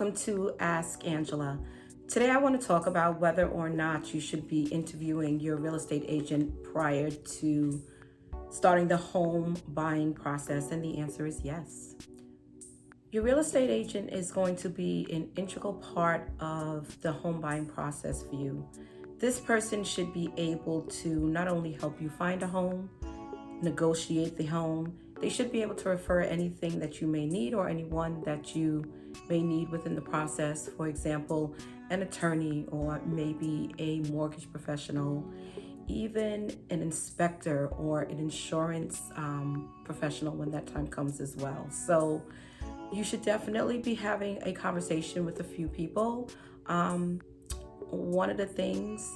welcome to Ask Angela. Today I want to talk about whether or not you should be interviewing your real estate agent prior to starting the home buying process, and the answer is yes. Your real estate agent is going to be an integral part of the home buying process for you. This person should be able to not only help you find a home, negotiate the home. They should be able to refer anything that you may need or anyone that you may need within the process. For example, an attorney or maybe a mortgage professional, even an inspector or an insurance professional when that time comes as well. So you should definitely be having a conversation with a few people. One of the things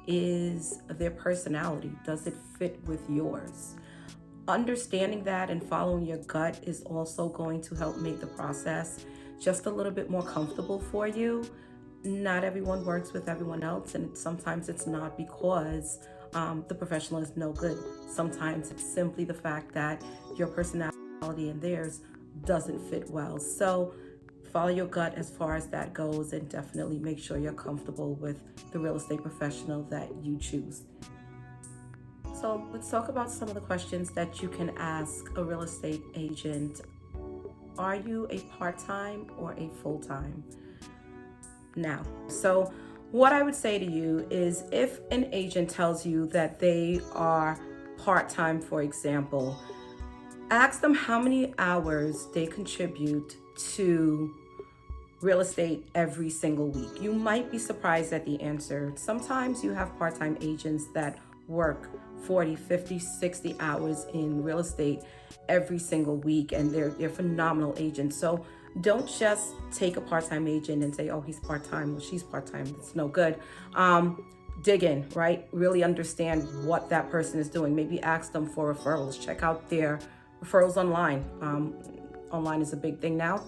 is their personality. Does it fit with yours? Understanding that and following your gut is also going to help make the process just a little bit more comfortable for you. Not everyone works with everyone else, and sometimes it's not because the professional is no good. Sometimes it's simply the fact that your personality and theirs doesn't fit well. So follow your gut as far as that goes, and definitely make sure you're comfortable with the real estate professional that you choose. So let's talk about some of the questions that you can ask a real estate agent. Are you a part-time or a full-time? Now, so what I would say to you is, if an agent tells you that they are part-time, for example, ask them how many hours they contribute to real estate every single week. You might be surprised at the answer. Sometimes you have part-time agents that work 40, 50, 60 hours in real estate every single week, and they're phenomenal agents. So don't just take a part-time agent and say, oh, he's part-time or she's part-time. It's no good. Dig in, right? Really understand what that person is doing. Maybe ask them for referrals. Check out their referrals online. Online is a big thing now.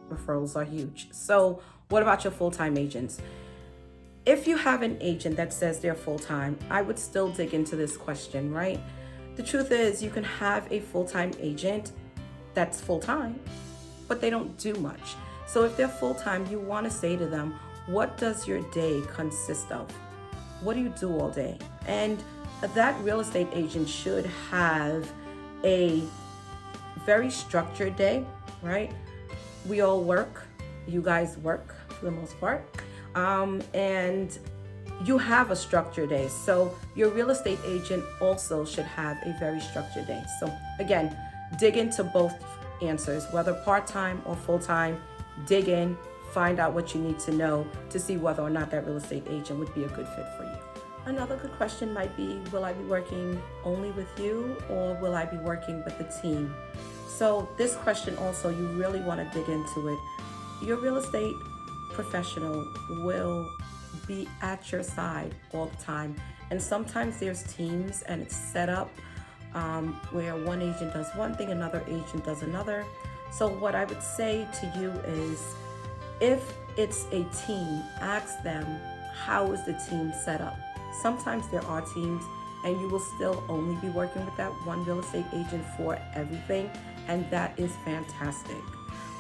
Referrals are huge. So what about your full-time agents? If you have an agent that says they're full-time, I would still dig into this question, right? The truth is, you can have a full-time agent that's full-time, but they don't do much. So if they're full-time, you want to say to them, what does your day consist of? What do you do all day? And that real estate agent should have a very structured day, right? We all work. You guys work for the most part. And you have a structured day. So your real estate agent also should have a very structured day. So again, dig into both answers, whether part-time or full-time. Dig in, find out what you need to know to see whether or not that real estate agent would be a good fit for you. Another good question might be, will I be working only with you, or will I be working with the team? So this question also, you really want to dig into it. Your real estate professional will be at your side all the time, and sometimes there's teams and it's set up where one agent does one thing, another agent does another. So what I would say to you is, if it's a team, ask them, how is the team set up? Sometimes there are teams and you will still only be working with that one real estate agent for everything, and that is fantastic.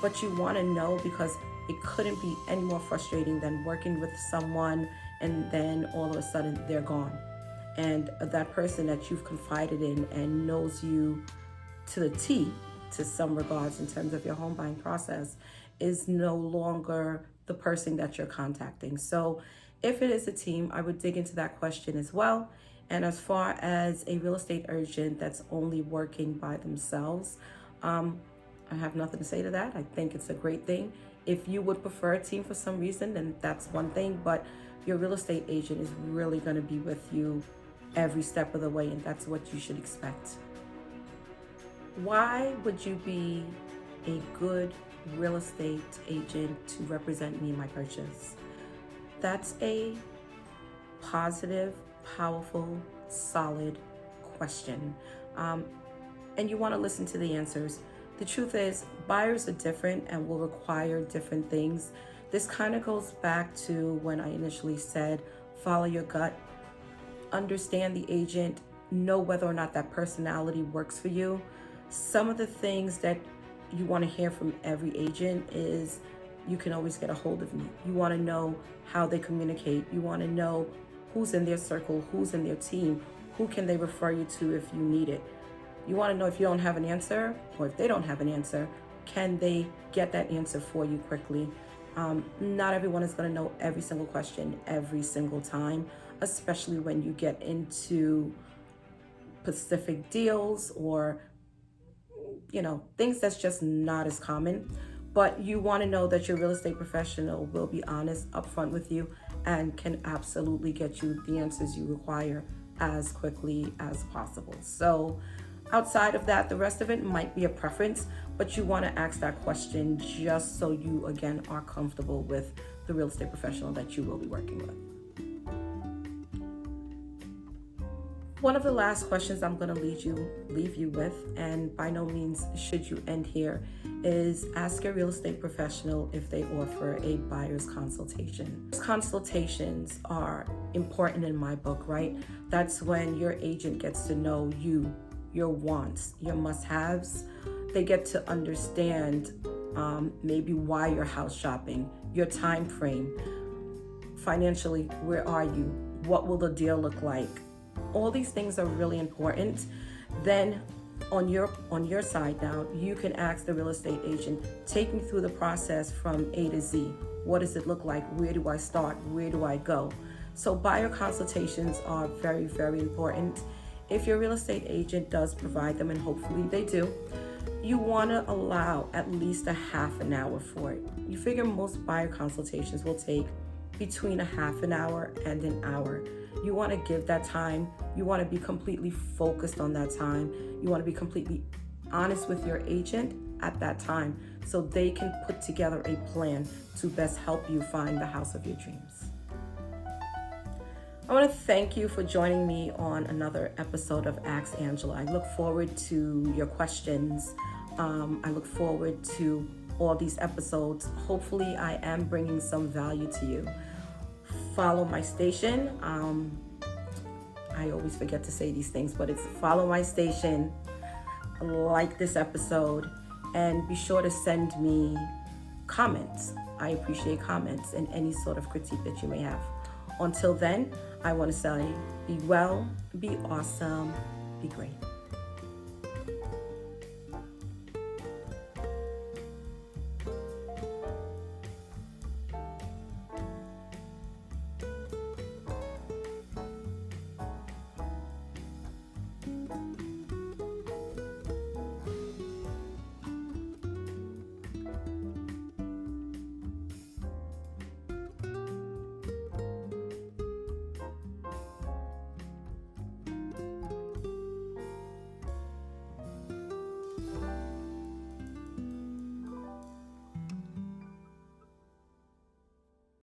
But you want to know, because it couldn't be any more frustrating than working with someone and then all of a sudden they're gone. And that person that you've confided in and knows you to the T, to some regards, in terms of your home buying process, is no longer the person that you're contacting. So if it is a team, I would dig into that question as well. And as far as a real estate agent that's only working by themselves, I have nothing to say to that. I think it's a great thing. If you would prefer a team for some reason, then that's one thing, but your real estate agent is really going to be with you every step of the way, and that's what you should expect. Why would you be a good real estate agent to represent me in my purchase? That's a positive, powerful, solid question. And you want to listen to the answers. The truth is, buyers are different and will require different things. This kind of goes back to when I initially said, follow your gut, understand the agent, know whether or not that personality works for you. Some of the things that you want to hear from every agent is, you can always get a hold of me. You want to know how they communicate. You want to know who's in their circle, who's in their team, who can they refer you to if you need it. You want to know if you don't have an answer, or if they don't have an answer, can they get that answer for you quickly? Not everyone is going to know every single question every single time, especially when you get into specific deals or things that's just not as common. But you want to know that your real estate professional will be honest, upfront with you, and can absolutely get you the answers you require as quickly as possible. So outside of that, the rest of it might be a preference, but you want to ask that question just so you, again, are comfortable with the real estate professional that you will be working with. One of the last questions I'm going to leave you with, and by no means should you end here, is ask your real estate professional if they offer a buyer's consultation. Consultations are important in my book, right? That's when your agent gets to know you, your wants, your must-haves. They get to understand maybe why you're house shopping, your time frame, financially, where are you? What will the deal look like? All these things are really important. Then on your side now, you can ask the real estate agent, take me through the process from A to Z. What does it look like? Where do I start? Where do I go? So buyer consultations are very, very important. If your real estate agent does provide them, and hopefully they do, you want to allow at least a half an hour for it. You figure most buyer consultations will take between a half an hour and an hour. You want to give that time. You want to be completely focused on that time. You want to be completely honest with your agent at that time so they can put together a plan to best help you find the house of your dreams. I want to thank you for joining me on another episode of Ask Angela. I look forward to your questions. I look forward to all these episodes. Hopefully I am bringing some value to you. Follow my station. I always forget to say these things, but it's follow my station, like this episode, and be sure to send me comments. I appreciate comments and any sort of critique that you may have. Until then, I want to say, be well, be awesome, be great.